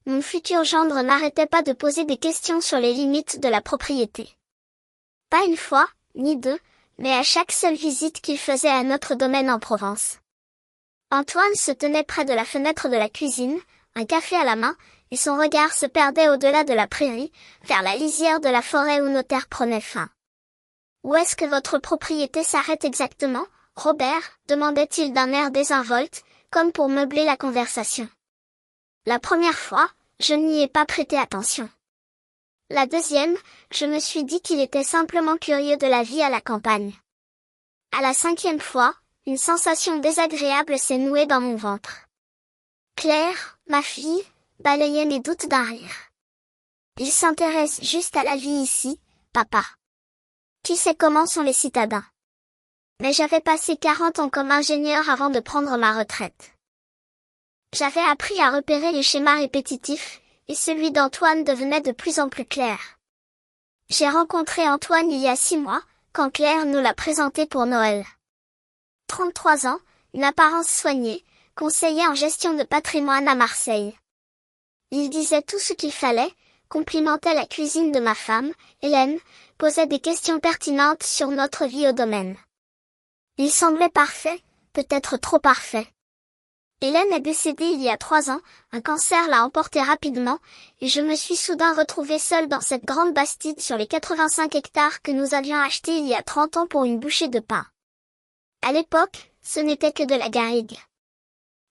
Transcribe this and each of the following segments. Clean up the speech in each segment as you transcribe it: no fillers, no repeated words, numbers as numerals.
Mon futur gendre n'arrêtait pas de poser des questions sur les limites de la propriété. Pas une fois, ni deux, mais à chaque seule visite qu'il faisait à notre domaine en Provence. Antoine se tenait près de la fenêtre de la cuisine, un café à la main, et son regard se perdait au-delà de la prairie, vers la lisière de la forêt où nos terres prenaient fin. « Où est-ce que votre propriété s'arrête exactement, Robert ?» demandait-il d'un air désinvolte, comme pour meubler la conversation. La première fois, je n'y ai pas prêté attention. La deuxième, je me suis dit qu'il était simplement curieux de la vie à la campagne. À la cinquième fois, une sensation désagréable s'est nouée dans mon ventre. Claire, ma fille, balayait mes doutes d'un rire. Il s'intéresse juste à la vie ici, papa. Qui sait comment sont les citadins? Mais j'avais passé 40 ans comme ingénieur avant de prendre ma retraite. J'avais appris à repérer les schémas répétitifs, et celui d'Antoine devenait de plus en plus clair. J'ai rencontré Antoine il y a 6 mois, quand Claire nous l'a présenté pour Noël. 33 ans, une apparence soignée, conseiller en gestion de patrimoine à Marseille. Il disait tout ce qu'il fallait, complimentait la cuisine de ma femme, Hélène, posait des questions pertinentes sur notre vie au domaine. Il semblait parfait, peut-être trop parfait. Hélène est décédée il y a 3 ans, un cancer l'a emportée rapidement, et je me suis soudain retrouvée seule dans cette grande bastide sur les 85 hectares que nous avions achetés il y a 30 ans pour une bouchée de pain. À l'époque, ce n'était que de la garrigue.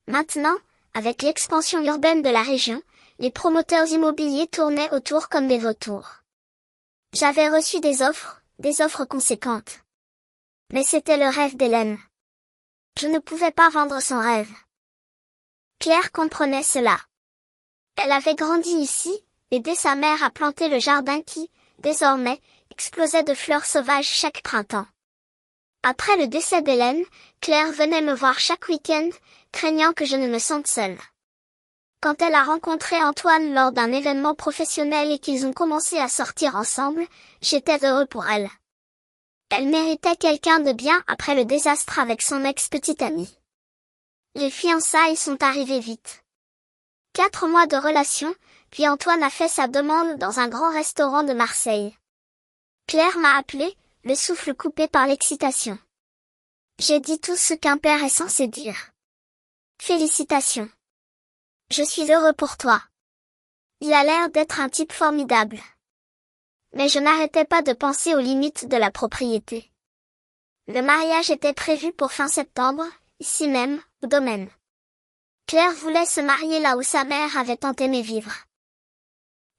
Maintenant, avec l'expansion urbaine de la région, les promoteurs immobiliers tournaient autour comme des vautours. J'avais reçu des offres conséquentes. Mais c'était le rêve d'Hélène. Je ne pouvais pas vendre son rêve. Claire comprenait cela. Elle avait grandi ici, aidé sa mère à planter le jardin qui, désormais, explosait de fleurs sauvages chaque printemps. Après le décès d'Hélène, Claire venait me voir chaque week-end, craignant que je ne me sente seule. Quand elle a rencontré Antoine lors d'un événement professionnel et qu'ils ont commencé à sortir ensemble, j'étais heureux pour elle. Elle méritait quelqu'un de bien après le désastre avec son ex-petite amie. Les fiançailles sont arrivées vite. 4 mois de relation, puis Antoine a fait sa demande dans un grand restaurant de Marseille. Claire m'a appelé, le souffle coupé par l'excitation. J'ai dit tout ce qu'un père est censé dire. Félicitations. Je suis heureux pour toi. Il a l'air d'être un type formidable. Mais je n'arrêtais pas de penser aux limites de la propriété. Le mariage était prévu pour fin septembre, ici même, au domaine. Claire voulait se marier là où sa mère avait tant aimé vivre.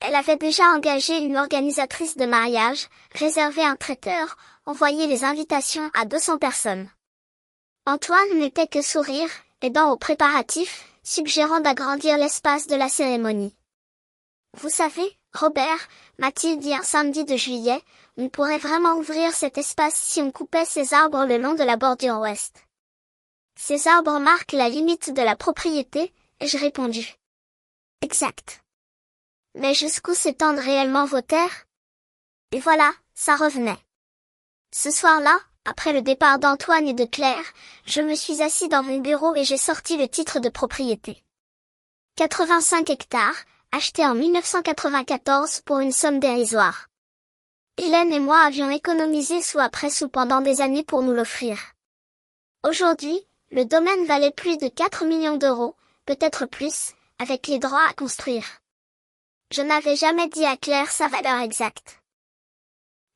Elle avait déjà engagé une organisatrice de mariage, réservé un traiteur, envoyé les invitations à 200 personnes. Antoine n'était que sourire, aidant aux préparatifs, suggérant d'agrandir l'espace de la cérémonie. Vous savez, Robert, m'a-t-il dit un samedi de juillet, on pourrait vraiment ouvrir cet espace si on coupait ces arbres le long de la bordure ouest. Ces arbres marquent la limite de la propriété, ai-je répondu. Exact. Mais jusqu'où s'étendent réellement vos terres? Et voilà, ça revenait. Ce soir-là, après le départ d'Antoine et de Claire, je me suis assis dans mon bureau et j'ai sorti le titre de propriété. 85 hectares, acheté en 1994 pour une somme dérisoire. Hélène et moi avions économisé sou après sou pendant des années pour nous l'offrir. Aujourd'hui, le domaine valait plus de 4 millions d'euros, peut-être plus, avec les droits à construire. Je n'avais jamais dit à Claire sa valeur exacte.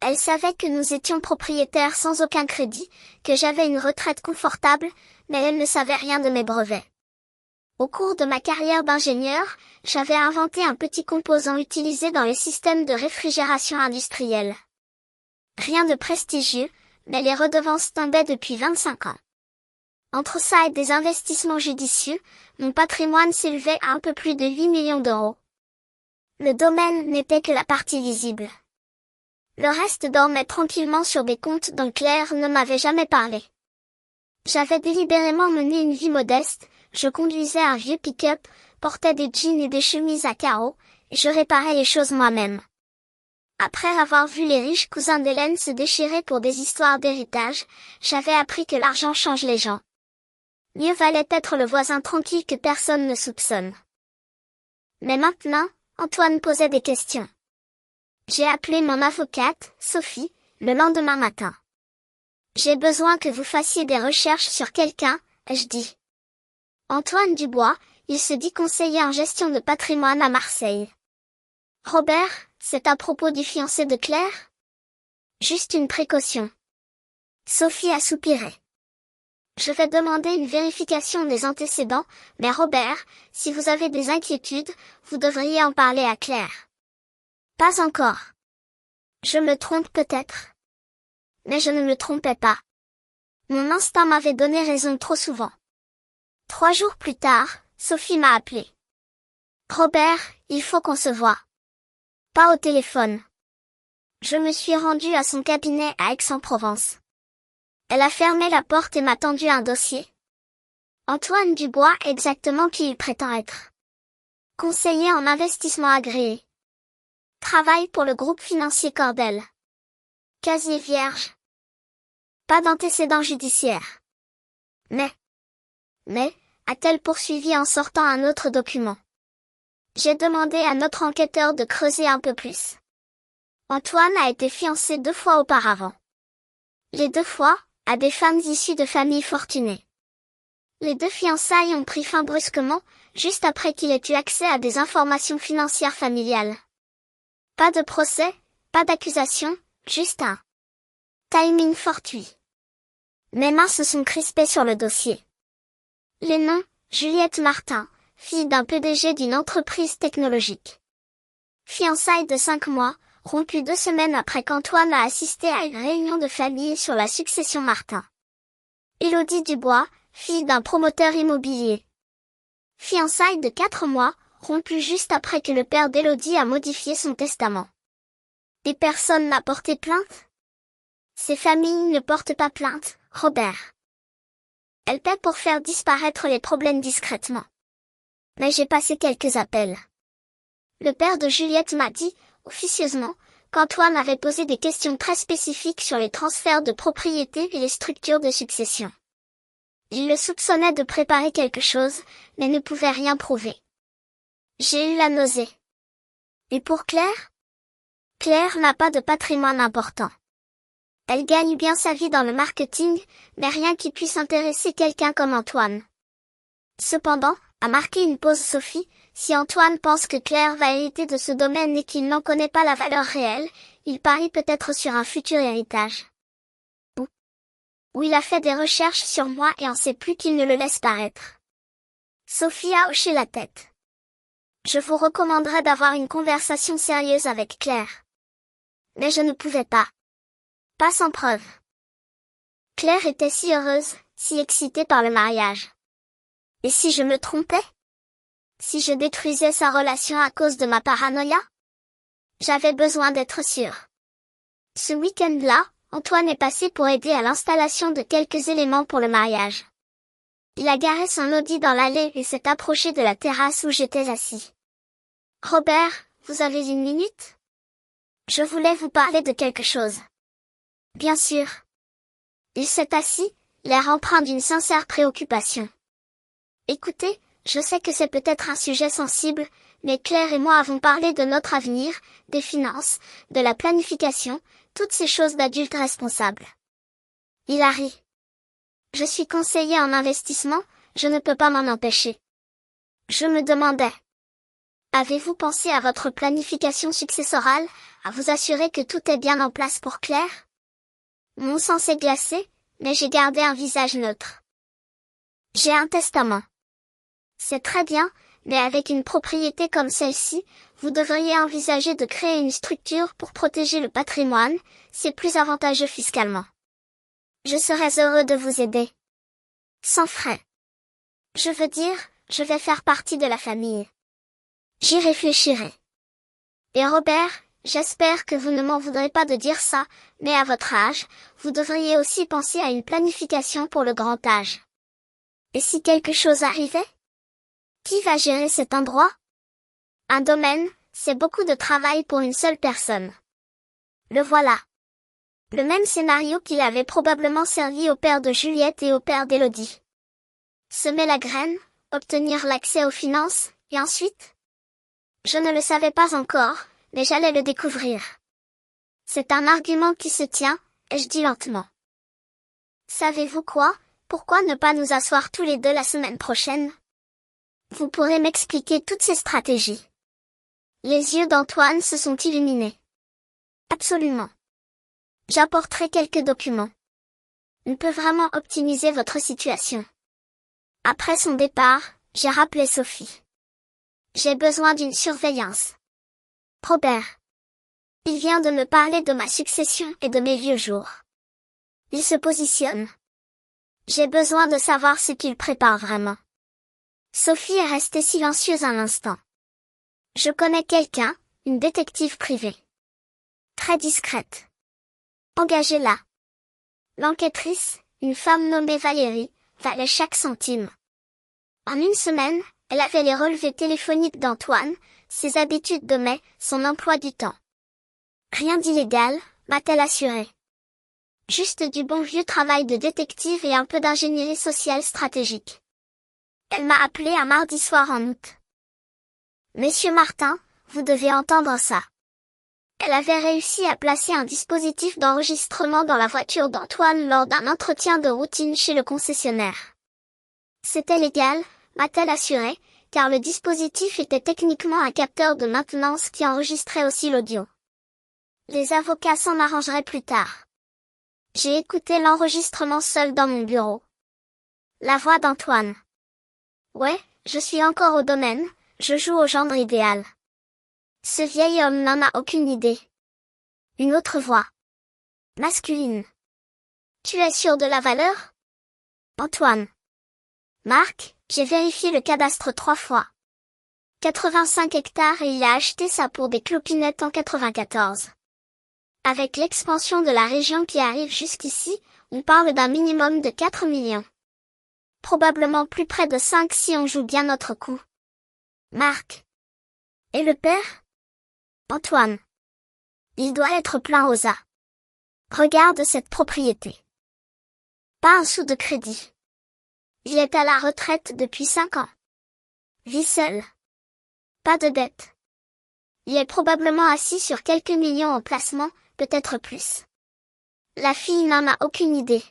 Elle savait que nous étions propriétaires sans aucun crédit, que j'avais une retraite confortable, mais elle ne savait rien de mes brevets. Au cours de ma carrière d'ingénieur, j'avais inventé un petit composant utilisé dans les systèmes de réfrigération industrielle. Rien de prestigieux, mais les redevances tombaient depuis 25 ans. Entre ça et des investissements judicieux, mon patrimoine s'élevait à un peu plus de 8 millions d'euros. Le domaine n'était que la partie visible. Le reste dormait tranquillement sur des comptes dont Claire ne m'avait jamais parlé. J'avais délibérément mené une vie modeste, je conduisais un vieux pick-up, portais des jeans et des chemises à carreaux, et je réparais les choses moi-même. Après avoir vu les riches cousins d'Hélène se déchirer pour des histoires d'héritage, j'avais appris que l'argent change les gens. Mieux valait être le voisin tranquille que personne ne soupçonne. Mais maintenant, Antoine posait des questions. J'ai appelé mon avocate, Sophie, le lendemain matin. J'ai besoin que vous fassiez des recherches sur quelqu'un, ai-je dit. Antoine Dubois, il se dit conseiller en gestion de patrimoine à Marseille. Robert, c'est à propos du fiancé de Claire? Juste une précaution. Sophie a soupiré. Je vais demander une vérification des antécédents, mais Robert, si vous avez des inquiétudes, vous devriez en parler à Claire. Pas encore. Je me trompe peut-être. Mais je ne me trompais pas. Mon instinct m'avait donné raison trop souvent. 3 jours plus tard, Sophie m'a appelé. Robert, il faut qu'on se voie. Pas au téléphone. Je me suis rendue à son cabinet à Aix-en-Provence. Elle a fermé la porte et m'a tendu un dossier. Antoine Dubois est exactement qui il prétend être. Conseiller en investissement agréé. Travaille pour le groupe financier Cordel. Casier vierge. Pas d'antécédent judiciaire. Mais, a-t-elle poursuivi en sortant un autre document. J'ai demandé à notre enquêteur de creuser un peu plus. Antoine a été fiancé 2 fois auparavant. Les 2 fois, à des femmes issues de familles fortunées. Les 2 fiançailles ont pris fin brusquement, juste après qu'il ait eu accès à des informations financières familiales. Pas de procès, pas d'accusation, juste un timing fortuit. Mes mains se sont crispées sur le dossier. Les noms, Juliette Martin, fille d'un PDG d'une entreprise technologique. Fiançailles de 5 mois, rompues 2 semaines après qu'Antoine a assisté à une réunion de famille sur la succession Martin. Élodie Dubois, fille d'un promoteur immobilier. Fiançailles de 4 mois, rompues juste après que le père d'Élodie a modifié son testament. Et personne n'a porté plainte? Ces familles ne portent pas plainte, Robert. Elles paient pour faire disparaître les problèmes discrètement. Mais j'ai passé quelques appels. Le père de Juliette m'a dit, officieusement, qu'Antoine avait posé des questions très spécifiques sur les transferts de propriété et les structures de succession. Il le soupçonnait de préparer quelque chose, mais ne pouvait rien prouver. J'ai eu la nausée. Et pour Claire? Claire n'a pas de patrimoine important. Elle gagne bien sa vie dans le marketing, mais rien qui puisse intéresser quelqu'un comme Antoine. Cependant, a marqué une pause Sophie, si Antoine pense que Claire va hériter de ce domaine et qu'il n'en connaît pas la valeur réelle, il parie peut-être sur un futur héritage. Ou il a fait des recherches sur moi et en sait plus qu'il ne le laisse paraître. Sophie a hoché la tête. Je vous recommanderais d'avoir une conversation sérieuse avec Claire. Mais je ne pouvais pas. Pas sans preuve. Claire était si heureuse, si excitée par le mariage. Et si je me trompais? Si je détruisais sa relation à cause de ma paranoïa? J'avais besoin d'être sûre. Ce week-end-là, Antoine est passé pour aider à l'installation de quelques éléments pour le mariage. Il a garé son Audi dans l'allée et s'est approché de la terrasse où j'étais assis. Robert, vous avez 1 minute? Je voulais vous parler de quelque chose. Bien sûr. Il s'est assis, l'air empreint d'une sincère préoccupation. Écoutez, je sais que c'est peut-être un sujet sensible, mais Claire et moi avons parlé de notre avenir, des finances, de la planification, toutes ces choses d'adultes responsables. Il a ri. Je suis conseiller en investissement, je ne peux pas m'en empêcher. Je me demandais. Avez-vous pensé à votre planification successorale, à vous assurer que tout est bien en place pour Claire? Mon sang s'est glacé, mais j'ai gardé un visage neutre. J'ai un testament. C'est très bien, mais avec une propriété comme celle-ci, vous devriez envisager de créer une structure pour protéger le patrimoine, c'est plus avantageux fiscalement. Je serais heureux de vous aider. Sans frais. Je veux dire, je vais faire partie de la famille. J'y réfléchirai. Et Robert, j'espère que vous ne m'en voudrez pas de dire ça, mais à votre âge, vous devriez aussi penser à une planification pour le grand âge. Et si quelque chose arrivait? Qui va gérer cet endroit? Un domaine, c'est beaucoup de travail pour une seule personne. Le voilà. Le même scénario qui avait probablement servi au père de Juliette et au père d'Élodie. Semer la graine, obtenir l'accès aux finances, et ensuite? Je ne le savais pas encore, mais j'allais le découvrir. C'est un argument qui se tient, ai-je dit lentement. Savez-vous quoi? Pourquoi ne pas nous asseoir tous les deux la semaine prochaine? Vous pourrez m'expliquer toutes ces stratégies. Les yeux d'Antoine se sont illuminés. Absolument. J'apporterai quelques documents. On peut vraiment optimiser votre situation. Après son départ, j'ai rappelé Sophie. J'ai besoin d'une surveillance. Robert. Il vient de me parler de ma succession et de mes vieux jours. Il se positionne. J'ai besoin de savoir ce qu'il prépare vraiment. Sophie est restée silencieuse un instant. Je connais quelqu'un, une détective privée. Très discrète. Engagez-la. L'enquêtrice, une femme nommée Valérie, valait chaque centime. En une semaine, elle avait les relevés téléphoniques d'Antoine, ses habitudes de mets, son emploi du temps. Rien d'illégal, m'a-t-elle assuré. Juste du bon vieux travail de détective et un peu d'ingénierie sociale stratégique. Elle m'a appelé un mardi soir en août. Monsieur Martin, vous devez entendre ça. Elle avait réussi à placer un dispositif d'enregistrement dans la voiture d'Antoine lors d'un entretien de routine chez le concessionnaire. C'était légal, m'a-t-elle assuré, car le dispositif était techniquement un capteur de maintenance qui enregistrait aussi l'audio. Les avocats s'en arrangeraient plus tard. J'ai écouté l'enregistrement seul dans mon bureau. La voix d'Antoine. Ouais, je suis encore au domaine, je joue au gendre idéal. Ce vieil homme n'en a aucune idée. Une autre voix. Masculine. Tu es sûr de la valeur? Antoine. Marc, j'ai vérifié le cadastre 3 fois. 85 hectares et il a acheté ça pour des clopinettes en 94. Avec l'expansion de la région qui arrive jusqu'ici, on parle d'un minimum de 4 millions. Probablement plus près de 5 si on joue bien notre coup. Marc. Et le père? Antoine. Il doit être plein aux as. Regarde cette propriété. Pas un sou de crédit. Il est à la retraite depuis 5 ans. Vit seul. Pas de dette. Il est probablement assis sur quelques millions en placement, peut-être plus. La fille n'en a aucune idée.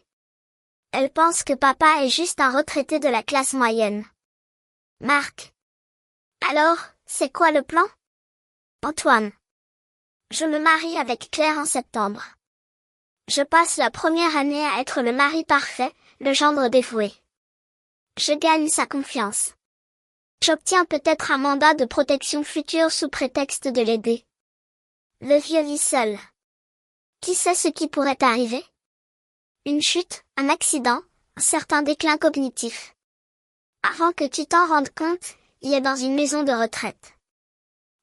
Elle pense que papa est juste un retraité de la classe moyenne. Marc. Alors, c'est quoi le plan? Antoine. Je me marie avec Claire en septembre. Je passe la première année à être le mari parfait, le gendre dévoué. Je gagne sa confiance. J'obtiens peut-être un mandat de protection future sous prétexte de l'aider. Le vieux vit seul. Qui sait ce qui pourrait arriver? Une chute, un accident, un certain déclin cognitif. Avant que tu t'en rendes compte, il est dans une maison de retraite.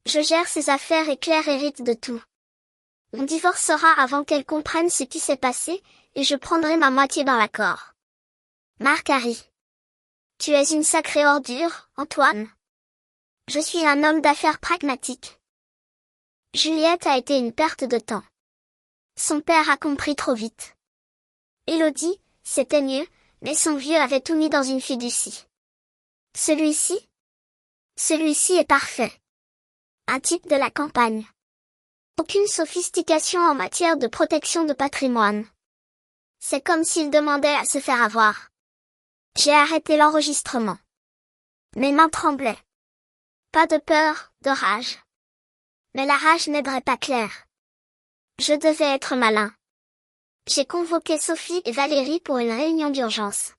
Je gère ses affaires et Claire hérite de tout. On divorcera avant qu'elle comprenne ce qui s'est passé, et je prendrai ma moitié dans l'accord. Marc Harry. Tu es une sacrée ordure, Antoine. Je suis un homme d'affaires pragmatique. Juliette a été une perte de temps. Son père a compris trop vite. Élodie, c'était mieux, mais son vieux avait tout mis dans une fiducie. Celui-ci est parfait. Un type de la campagne. Aucune sophistication en matière de protection de patrimoine. C'est comme s'il demandait à se faire avoir. J'ai arrêté l'enregistrement. Mes mains tremblaient. Pas de peur, de rage. Mais la rage n'aiderait pas Claire. Je devais être malin. J'ai convoqué Sophie et Valérie pour une réunion d'urgence.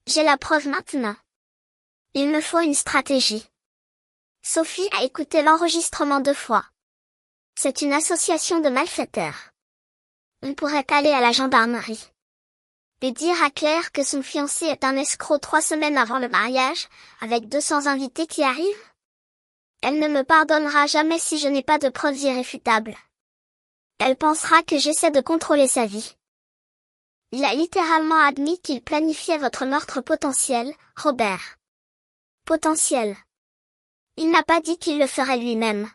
J'ai la preuve maintenant. Il me faut une stratégie. Sophie a écouté l'enregistrement 2 fois. C'est une association de malfaiteurs. On pourrait aller à la gendarmerie. Et dire à Claire que son fiancé est un escroc 3 semaines avant le mariage, avec 200 invités qui arrivent? Elle ne me pardonnera jamais si je n'ai pas de preuves irréfutables. Elle pensera que j'essaie de contrôler sa vie. Il a littéralement admis qu'il planifiait votre meurtre potentiel, Robert. Potentiel. Il n'a pas dit qu'il le ferait lui-même.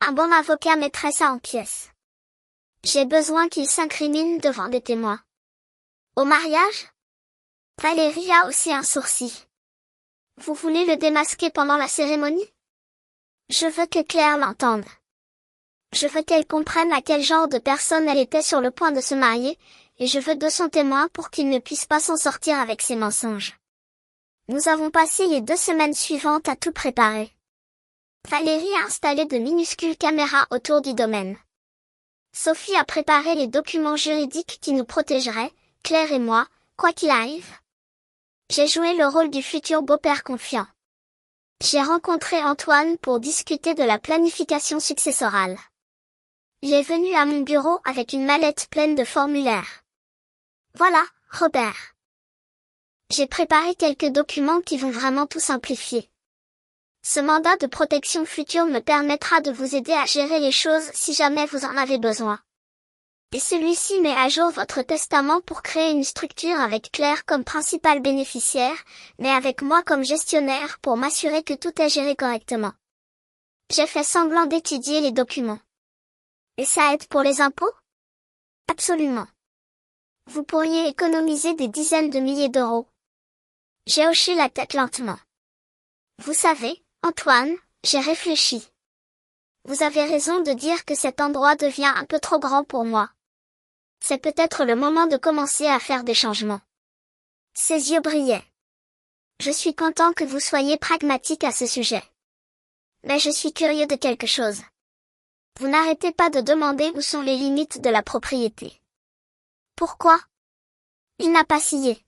Un bon avocat mettrait ça en pièces. J'ai besoin qu'il s'incrimine devant des témoins. Au mariage? Valérie a aussi un sourcil. Vous voulez le démasquer pendant la cérémonie? Je veux que Claire l'entende. Je veux qu'elle comprenne à quel genre de personne elle était sur le point de se marier, et je veux de son témoin pour qu'il ne puisse pas s'en sortir avec ses mensonges. Nous avons passé les 2 semaines suivantes à tout préparer. Valérie a installé de minuscules caméras autour du domaine. Sophie a préparé les documents juridiques qui nous protégeraient, Claire et moi, quoi qu'il arrive. J'ai joué le rôle du futur beau-père confiant. J'ai rencontré Antoine pour discuter de la planification successorale. Il est venu à mon bureau avec une mallette pleine de formulaires. Voilà, Robert. J'ai préparé quelques documents qui vont vraiment tout simplifier. Ce mandat de protection future me permettra de vous aider à gérer les choses si jamais vous en avez besoin. Et celui-ci met à jour votre testament pour créer une structure avec Claire comme principal bénéficiaire, mais avec moi comme gestionnaire pour m'assurer que tout est géré correctement. J'ai fait semblant d'étudier les documents. Et ça aide pour les impôts? Absolument. Vous pourriez économiser des dizaines de milliers d'euros. J'ai hoché la tête lentement. Vous savez, Antoine, j'ai réfléchi. Vous avez raison de dire que cet endroit devient un peu trop grand pour moi. C'est peut-être le moment de commencer à faire des changements. Ses yeux brillaient. Je suis content que vous soyez pragmatique à ce sujet. Mais je suis curieux de quelque chose. Vous n'arrêtez pas de demander où sont les limites de la propriété. Pourquoi? Il n'a pas scié.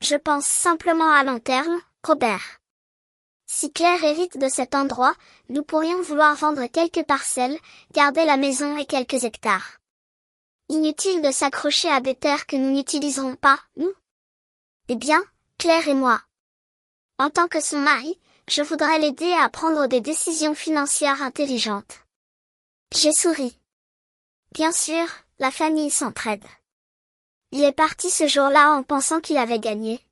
Je pense simplement à long terme, Robert. Si Claire hérite de cet endroit, nous pourrions vouloir vendre quelques parcelles, garder la maison et quelques hectares. Inutile de s'accrocher à des terres que nous n'utiliserons pas, nous? Eh bien, Claire et moi. En tant que son mari, je voudrais l'aider à prendre des décisions financières intelligentes. J'ai souri. Bien sûr, la famille s'entraide. Il est parti ce jour-là en pensant qu'il avait gagné.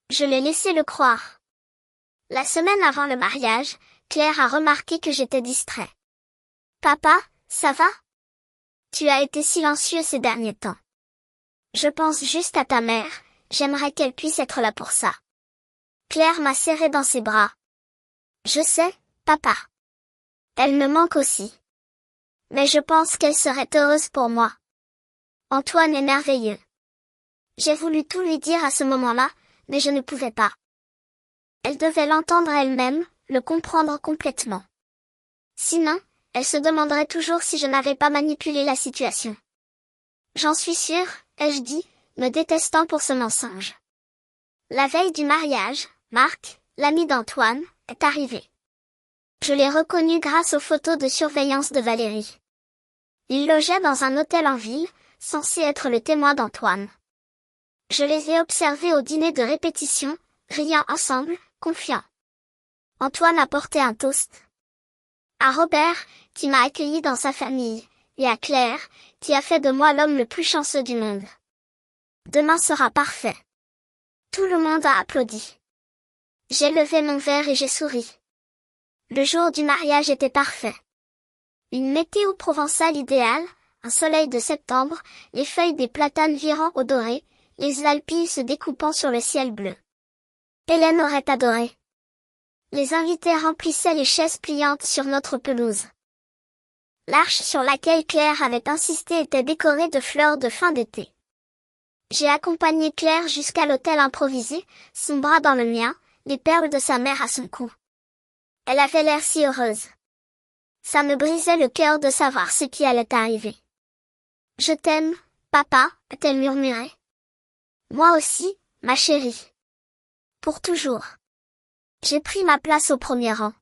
Je l'ai laissé le croire. La semaine avant le mariage, Claire a remarqué que j'étais distrait. Papa, ça va? Tu as été silencieux ces derniers temps. Je pense juste à ta mère, j'aimerais qu'elle puisse être là pour ça. Claire m'a serré dans ses bras. Je sais, papa. Elle me manque aussi. Mais je pense qu'elle serait heureuse pour moi. Antoine est merveilleux. J'ai voulu tout lui dire à ce moment-là, mais je ne pouvais pas. Elle devait l'entendre elle-même, le comprendre complètement. Sinon, elle se demanderait toujours si je n'avais pas manipulé la situation. J'en suis sûre, ai-je dit, me détestant pour ce mensonge. La veille du mariage, Marc, l'ami d'Antoine, est arrivé. Je l'ai reconnu grâce aux photos de surveillance de Valérie. Il logeait dans un hôtel en ville, censé être le témoin d'Antoine. Je les ai observés au dîner de répétition, riant ensemble, confiants. Antoine a porté un toast. À Robert, qui m'a accueilli dans sa famille, et à Claire, qui a fait de moi l'homme le plus chanceux du monde. Demain sera parfait. Tout le monde a applaudi. J'ai levé mon verre et j'ai souri. Le jour du mariage était parfait. Une météo provençale idéale, un soleil de septembre, les feuilles des platanes virant au doré, les alpilles se découpant sur le ciel bleu. Hélène aurait adoré. Les invités remplissaient les chaises pliantes sur notre pelouse. L'arche sur laquelle Claire avait insisté était décorée de fleurs de fin d'été. J'ai accompagné Claire jusqu'à l'hôtel improvisé, son bras dans le mien, les perles de sa mère à son cou. Elle avait l'air si heureuse. Ça me brisait le cœur de savoir ce qui allait arriver. « Je t'aime, papa », a-t-elle murmuré. « Moi aussi, ma chérie. Pour toujours. » J'ai pris ma place au premier rang.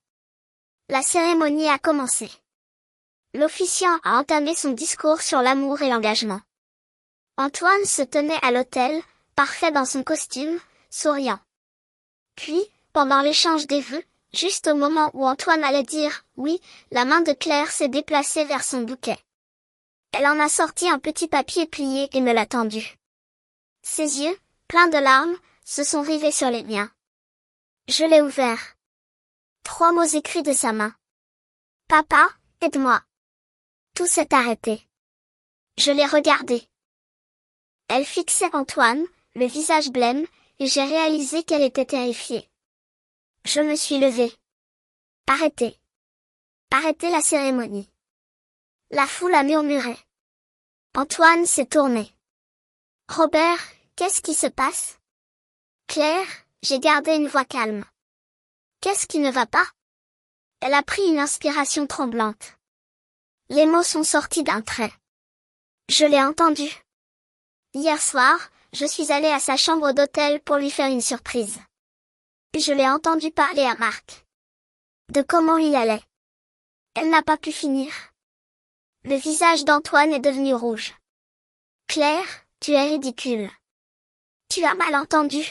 La cérémonie a commencé. L'officiant a entamé son discours sur l'amour et l'engagement. Antoine se tenait à l'autel, parfait dans son costume, souriant. Puis, pendant l'échange des vœux, juste au moment où Antoine allait dire « oui », la main de Claire s'est déplacée vers son bouquet. Elle en a sorti un petit papier plié et me l'a tendu. Ses yeux, pleins de larmes, se sont rivés sur les miens. Je l'ai ouvert. 3 mots écrits de sa main. « Papa, aide-moi ». Tout s'est arrêté. Je l'ai regardée. Elle fixait Antoine, le visage blême, et j'ai réalisé qu'elle était terrifiée. Je me suis levée. Arrêtez. Arrêtez la cérémonie. La foule a murmuré. Antoine s'est tourné. Robert, qu'est-ce qui se passe? Claire, j'ai gardé une voix calme. Qu'est-ce qui ne va pas? Elle a pris une inspiration tremblante. Les mots sont sortis d'un trait. Je l'ai entendu. Hier soir, je suis allée à sa chambre d'hôtel pour lui faire une surprise. Je l'ai entendu parler à Marc. De comment il allait. Elle n'a pas pu finir. Le visage d'Antoine est devenu rouge. Claire, tu es ridicule. Tu as mal entendu.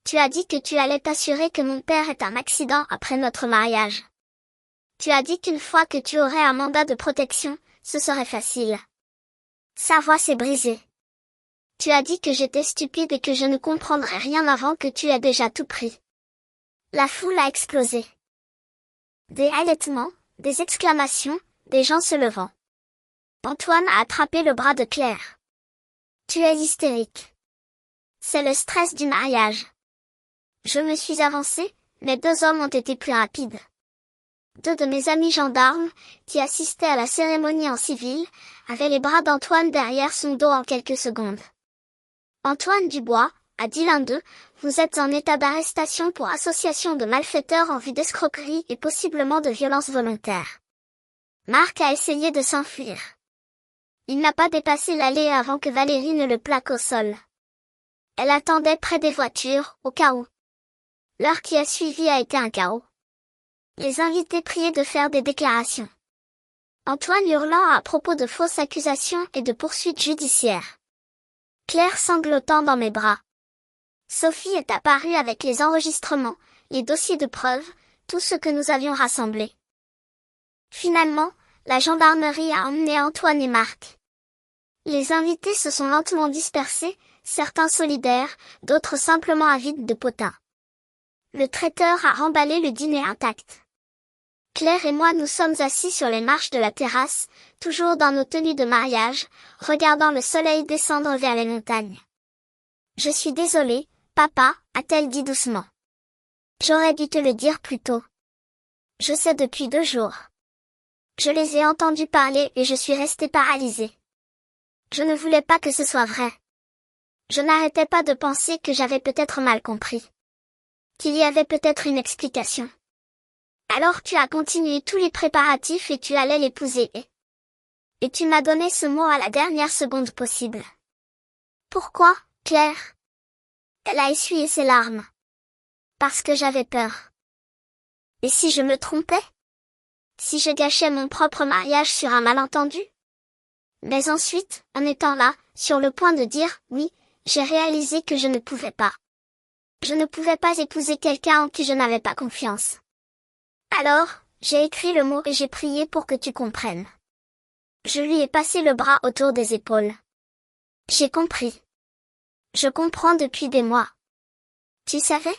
Tu as dit que tu allais t'assurer que mon père ait un accident après notre mariage. Tu as dit qu'une fois que tu aurais un mandat de protection, ce serait facile. Sa voix s'est brisée. Tu as dit que j'étais stupide et que je ne comprendrais rien avant que tu aies déjà tout pris. La foule a explosé. Des halètements, des exclamations, des gens se levant. Antoine a attrapé le bras de Claire. Tu es hystérique. C'est le stress du mariage. Je me suis avancée, mais 2 hommes ont été plus rapides. 2 de mes amis gendarmes, qui assistaient à la cérémonie en civil, avaient les bras d'Antoine derrière son dos en quelques secondes. Antoine Dubois, a dit l'un d'eux, vous êtes en état d'arrestation pour association de malfaiteurs en vue d'escroquerie et possiblement de violence volontaire. Marc a essayé de s'enfuir. Il n'a pas dépassé l'allée avant que Valérie ne le plaque au sol. Elle attendait près des voitures, au cas où. L'heure qui a suivi a été un chaos. Les invités priaient de faire des déclarations. Antoine hurlant à propos de fausses accusations et de poursuites judiciaires. Claire sanglotant dans mes bras. Sophie est apparue avec les enregistrements, les dossiers de preuves, tout ce que nous avions rassemblé. Finalement, la gendarmerie a emmené Antoine et Marc. Les invités se sont lentement dispersés, certains solidaires, d'autres simplement avides de potins. Le traiteur a remballé le dîner intact. Claire et moi nous sommes assis sur les marches de la terrasse, toujours dans nos tenues de mariage, regardant le soleil descendre vers les montagnes. Je suis désolée, papa, a-t-elle dit doucement. J'aurais dû te le dire plus tôt. Je sais depuis 2 jours. Je les ai entendus parler et je suis restée paralysée. Je ne voulais pas que ce soit vrai. Je n'arrêtais pas de penser que j'avais peut-être mal compris. Qu'il y avait peut-être une explication. Alors tu as continué tous les préparatifs et tu allais l'épouser et tu m'as donné ce mot à la dernière seconde possible. Pourquoi, Claire? Elle a essuyé ses larmes. Parce que j'avais peur. Et si je me trompais? Si je gâchais mon propre mariage sur un malentendu? Mais ensuite, en étant là, sur le point de dire oui, j'ai réalisé que je ne pouvais pas. Je ne pouvais pas épouser quelqu'un en qui je n'avais pas confiance. Alors, j'ai écrit le mot et j'ai prié pour que tu comprennes. Je lui ai passé le bras autour des épaules. J'ai compris. Je comprends depuis des mois. Tu savais?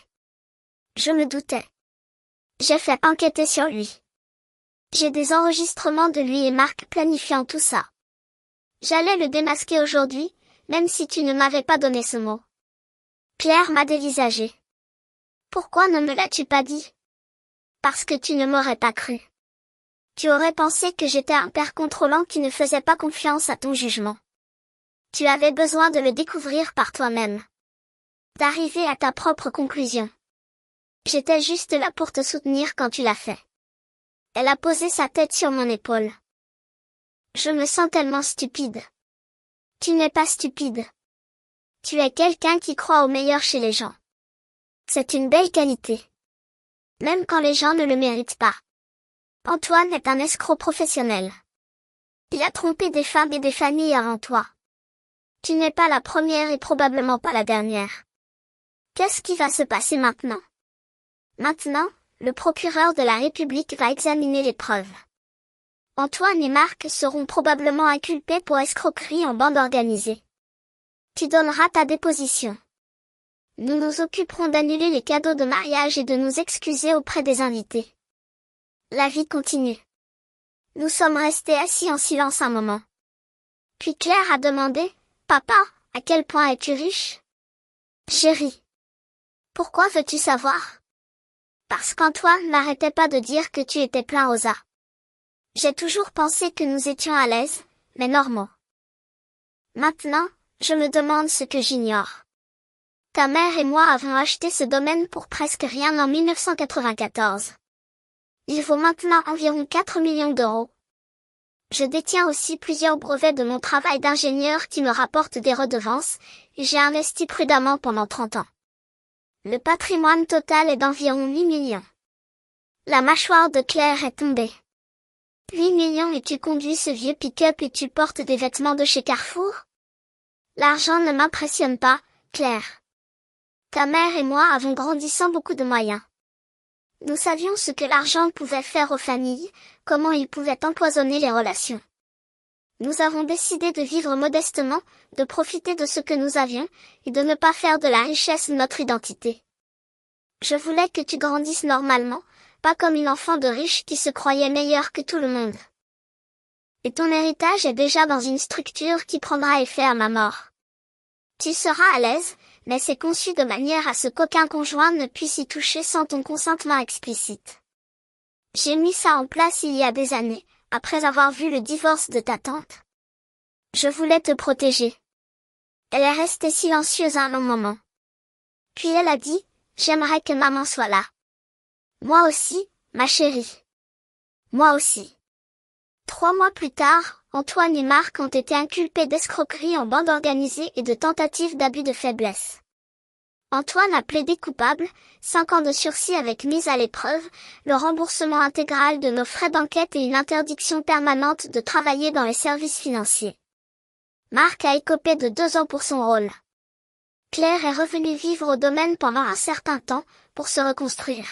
Je me doutais. J'ai fait enquêter sur lui. J'ai des enregistrements de lui et Marc planifiant tout ça. J'allais le démasquer aujourd'hui, même si tu ne m'avais pas donné ce mot. Claire m'a dévisagé. Pourquoi ne me l'as-tu pas dit? Parce que tu ne m'aurais pas cru. Tu aurais pensé que j'étais un père contrôlant qui ne faisait pas confiance à ton jugement. Tu avais besoin de le découvrir par toi-même. D'arriver à ta propre conclusion. J'étais juste là pour te soutenir quand tu l'as fait. Elle a posé sa tête sur mon épaule. Je me sens tellement stupide. Tu n'es pas stupide. Tu es quelqu'un qui croit au meilleur chez les gens. C'est une belle qualité. Même quand les gens ne le méritent pas. Antoine est un escroc professionnel. Il a trompé des femmes et des familles avant toi. Tu n'es pas la première et probablement pas la dernière. Qu'est-ce qui va se passer maintenant? Maintenant, le procureur de la République va examiner les preuves. Antoine et Marc seront probablement inculpés pour escroquerie en bande organisée. Tu donneras ta déposition. Nous nous occuperons d'annuler les cadeaux de mariage et de nous excuser auprès des invités. La vie continue. Nous sommes restés assis en silence un moment. Puis Claire a demandé, « Papa, à quel point es-tu riche ?» J'ai ri. Pourquoi veux-tu savoir? Parce qu'Antoine n'arrêtait pas de dire que tu étais plein aux as. J'ai toujours pensé que nous étions à l'aise, mais normaux. Maintenant, je me demande ce que j'ignore. Ta mère et moi avons acheté ce domaine pour presque rien en 1994. Il vaut maintenant environ 4 millions d'euros. Je détiens aussi plusieurs brevets de mon travail d'ingénieur qui me rapportent des redevances, et j'ai investi prudemment pendant 30 ans. Le patrimoine total est d'environ 8 millions. La mâchoire de Claire est tombée. 8 millions et tu conduis ce vieux pick-up et tu portes des vêtements de chez Carrefour? L'argent ne m'impressionne pas, Claire. Ta mère et moi avons grandi sans beaucoup de moyens. Nous savions ce que l'argent pouvait faire aux familles, comment il pouvait empoisonner les relations. Nous avons décidé de vivre modestement, de profiter de ce que nous avions, et de ne pas faire de la richesse notre identité. Je voulais que tu grandisses normalement, pas comme une enfant de riche qui se croyait meilleure que tout le monde. Et ton héritage est déjà dans une structure qui prendra effet à ma mort. Tu seras à l'aise, mais c'est conçu de manière à ce qu'aucun conjoint ne puisse y toucher sans ton consentement explicite. J'ai mis ça en place il y a des années, après avoir vu le divorce de ta tante. Je voulais te protéger. Elle est restée silencieuse un long moment. Puis elle a dit, j'aimerais que maman soit là. Moi aussi, ma chérie. Moi aussi. 3 mois plus tard, Antoine et Marc ont été inculpés d'escroquerie en bande organisée et de tentative d'abus de faiblesse. Antoine a plaidé coupable, 5 ans de sursis avec mise à l'épreuve, le remboursement intégral de nos frais d'enquête et une interdiction permanente de travailler dans les services financiers. Marc a écopé de 2 ans pour son rôle. Claire est revenue vivre au domaine pendant un certain temps, pour se reconstruire.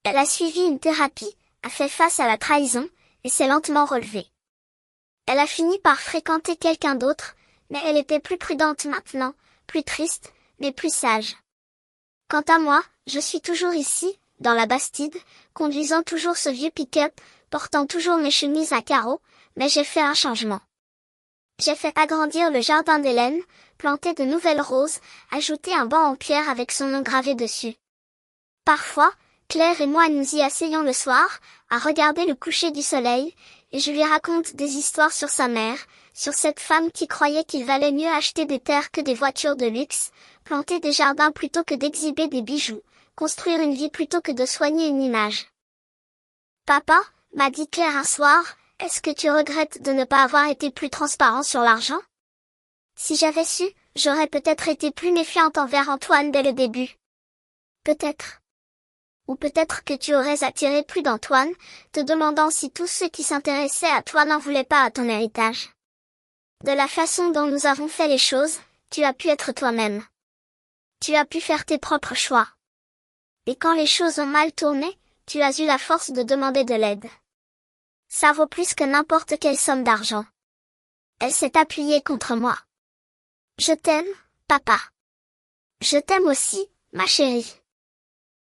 Elle a suivi une thérapie, a fait face à la trahison, et s'est lentement relevée. Elle a fini par fréquenter quelqu'un d'autre, mais elle était plus prudente maintenant, plus triste, mais plus sage. Quant à moi, je suis toujours ici, dans la Bastide, conduisant toujours ce vieux pick-up, portant toujours mes chemises à carreaux, mais j'ai fait un changement. J'ai fait agrandir le jardin d'Hélène, planter de nouvelles roses, ajouter un banc en pierre avec son nom gravé dessus. Parfois, Claire et moi nous y asseyons le soir, à regarder le coucher du soleil, et je lui raconte des histoires sur sa mère, sur cette femme qui croyait qu'il valait mieux acheter des terres que des voitures de luxe, planter des jardins plutôt que d'exhiber des bijoux, construire une vie plutôt que de soigner une image. Papa, m'a dit Claire un soir, est-ce que tu regrettes de ne pas avoir été plus transparent sur l'argent? Si j'avais su, j'aurais peut-être été plus méfiante envers Antoine dès le début. Peut-être. Ou peut-être que tu aurais attiré plus d'Antoine, te demandant si tous ceux qui s'intéressaient à toi n'en voulaient pas à ton héritage. De la façon dont nous avons fait les choses, tu as pu être toi-même. Tu as pu faire tes propres choix. Et quand les choses ont mal tourné, tu as eu la force de demander de l'aide. Ça vaut plus que n'importe quelle somme d'argent. Elle s'est appuyée contre moi. Je t'aime, papa. Je t'aime aussi, ma chérie.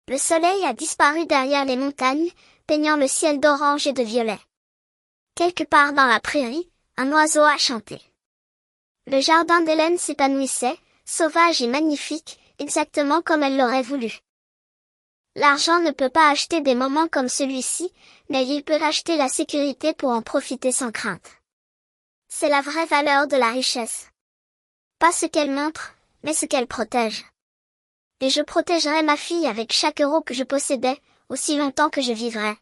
Le soleil a disparu derrière les montagnes, peignant le ciel d'orange et de violet. Quelque part dans la prairie, un oiseau a chanté. Le jardin d'Hélène s'épanouissait, sauvage et magnifique, exactement comme elle l'aurait voulu. L'argent ne peut pas acheter des moments comme celui-ci, mais il peut acheter la sécurité pour en profiter sans crainte. C'est la vraie valeur de la richesse. Pas ce qu'elle montre, mais ce qu'elle protège. Et je protégerai ma fille avec chaque euro que je possédais, aussi longtemps que je vivrai.